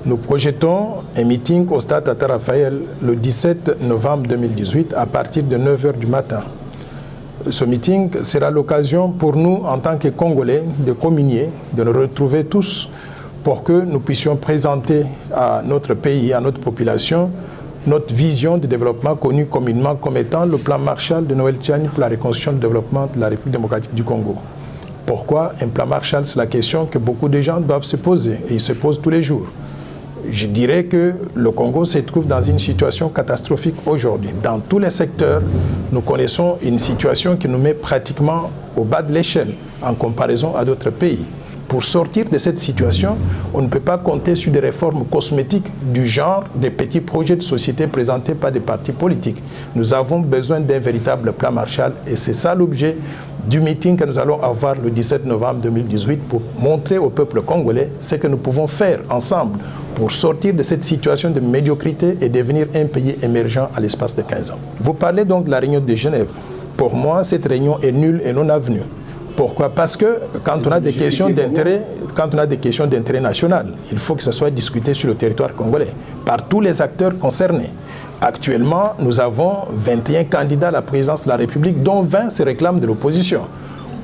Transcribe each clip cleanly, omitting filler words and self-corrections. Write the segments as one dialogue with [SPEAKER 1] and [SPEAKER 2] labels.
[SPEAKER 1] Nous projetons un meeting au stade Tata Raphaël le 17 novembre 2018 à partir de 9h du matin. Ce meeting sera l'occasion pour nous, en tant que Congolais, de communier, de nous retrouver tous pour que nous puissions présenter à notre pays, à notre population, notre vision de développement connue communément comme étant le plan Marshall de Noël Tchani pour la reconstruction du développement de la République démocratique du Congo. Pourquoi un plan Marshall? C'est la question que beaucoup de gens doivent se poser, et ils se posent tous les jours. Je dirais que le Congo se trouve dans une situation catastrophique aujourd'hui. Dans tous les secteurs, nous connaissons une situation qui nous met pratiquement au bas de l'échelle en comparaison à d'autres pays. Pour sortir de cette situation, on ne peut pas compter sur des réformes cosmétiques du genre des petits projets de société présentés par des partis politiques. Nous avons besoin d'un véritable plan Marshall et c'est ça l'objet du meeting que nous allons avoir le 17 novembre 2018 pour montrer au peuple congolais ce que nous pouvons faire ensemble pour sortir de cette situation de médiocrité et devenir un pays émergent à l'espace de 15 ans. Vous parlez donc de la réunion de Genève. Pour moi, cette réunion est nulle et non avenue. Pourquoi? Parce que quand on a des questions d'intérêt national, il faut que ça soit discuté sur le territoire congolais par tous les acteurs concernés. Actuellement, nous avons 21 candidats à la présidence de la République, dont 20 se réclament de l'opposition.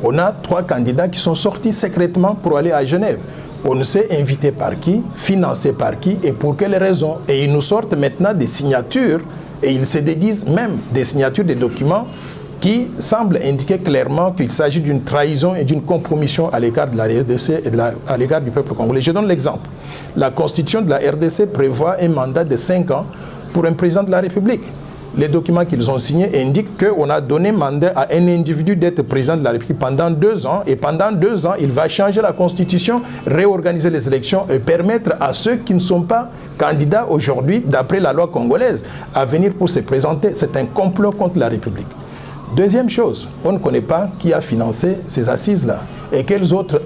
[SPEAKER 1] On a 3 candidats qui sont sortis secrètement pour aller à Genève. On ne sait invité par qui, financé par qui et pour quelles raisons. Et ils nous sortent maintenant des signatures et ils se dédisent même des signatures des documents qui semblent indiquer clairement qu'il s'agit d'une trahison et d'une compromission à l'égard de la RDC et à l'égard du peuple congolais. Je donne l'exemple. La constitution de la RDC prévoit un mandat de 5 ans pour un président de la République. Les documents qu'ils ont signés indiquent qu'on a donné mandat à un individu d'être président de la République pendant 2 ans, et pendant 2 ans, il va changer la constitution, réorganiser les élections et permettre à ceux qui ne sont pas candidats aujourd'hui, d'après la loi congolaise, à venir pour se présenter. C'est un complot contre la République. Deuxième chose, on ne connaît pas qui a financé ces assises-là et quels autres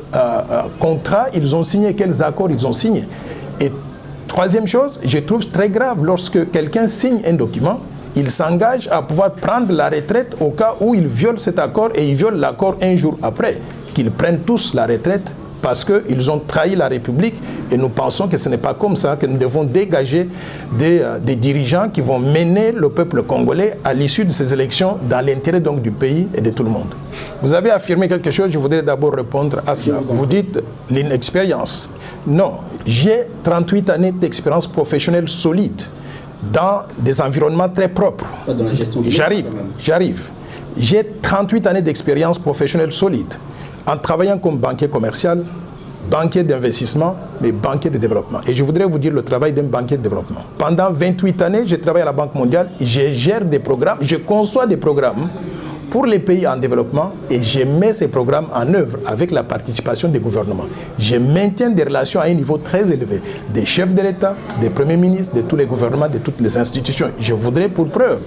[SPEAKER 1] contrats ils ont signés, quels accords ils ont signés. Et troisième chose, je trouve très grave lorsque quelqu'un signe un document, il s'engage à pouvoir prendre la retraite au cas où il viole cet accord et il viole l'accord un jour après. Qu'ils prennent tous la retraite parce qu'ils ont trahi la République et nous pensons que ce n'est pas comme ça que nous devons dégager des dirigeants qui vont mener le peuple congolais à l'issue de ces élections dans l'intérêt donc du pays et de tout le monde. Vous avez affirmé quelque chose, je voudrais d'abord répondre à cela. Vous dites l'inexpérience. Non, j'ai 38 années d'expérience professionnelle solide dans des environnements très propres.
[SPEAKER 2] Pas dans la gestion de
[SPEAKER 1] J'arrive. J'ai 38 années d'expérience professionnelle solide en travaillant comme banquier commercial, banquier d'investissement, mais banquier de développement. Et je voudrais vous dire le travail d'un banquier de développement. Pendant 28 années, j'ai travaillé à la Banque mondiale, je gère des programmes, je conçois des programmes pour les pays en développement et je mets ces programmes en œuvre avec la participation des gouvernements. Je maintiens des relations à un niveau très élevé, des chefs de l'État, des premiers ministres, de tous les gouvernements, de toutes les institutions. Je voudrais pour preuve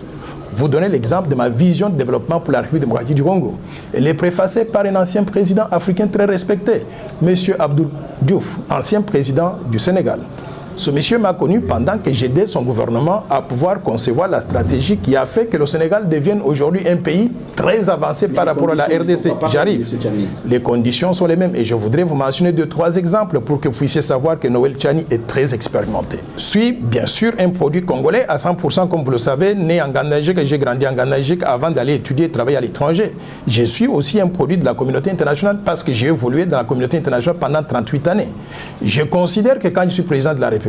[SPEAKER 1] vous donner l'exemple de ma vision de développement pour la République démocratique du Congo. Elle est préfacée par un ancien président africain très respecté, M. Abdou Diouf, ancien président du Sénégal. Ce monsieur m'a connu pendant que j'aidais son gouvernement à pouvoir concevoir la stratégie qui a fait que le Sénégal devienne aujourd'hui un pays très avancé par rapport à la RDC. J'arrive. Les conditions sont les mêmes et je voudrais vous mentionner 2-3 exemples pour que vous puissiez savoir que Noël Tchani est très expérimenté. Je suis bien sûr un produit congolais à 100% comme vous le savez, né en Ganagique et j'ai grandi en Ganagique avant d'aller étudier et travailler à l'étranger. Je suis aussi un produit de la communauté internationale parce que j'ai évolué dans la communauté internationale pendant 38 années. Je considère que quand je suis président de la République,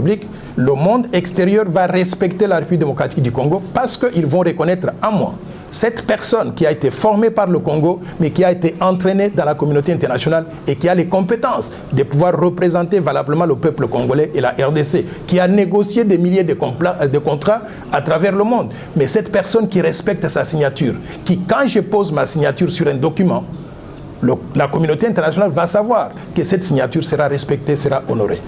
[SPEAKER 1] le monde extérieur va respecter la République démocratique du Congo parce qu'ils vont reconnaître en moi cette personne qui a été formée par le Congo, mais qui a été entraînée dans la communauté internationale et qui a les compétences de pouvoir représenter valablement le peuple congolais et la RDC, qui a négocié des milliers de contrats à travers le monde. Mais cette personne qui respecte sa signature, qui quand je pose ma signature sur un document, la communauté internationale va savoir que cette signature sera respectée, sera honorée.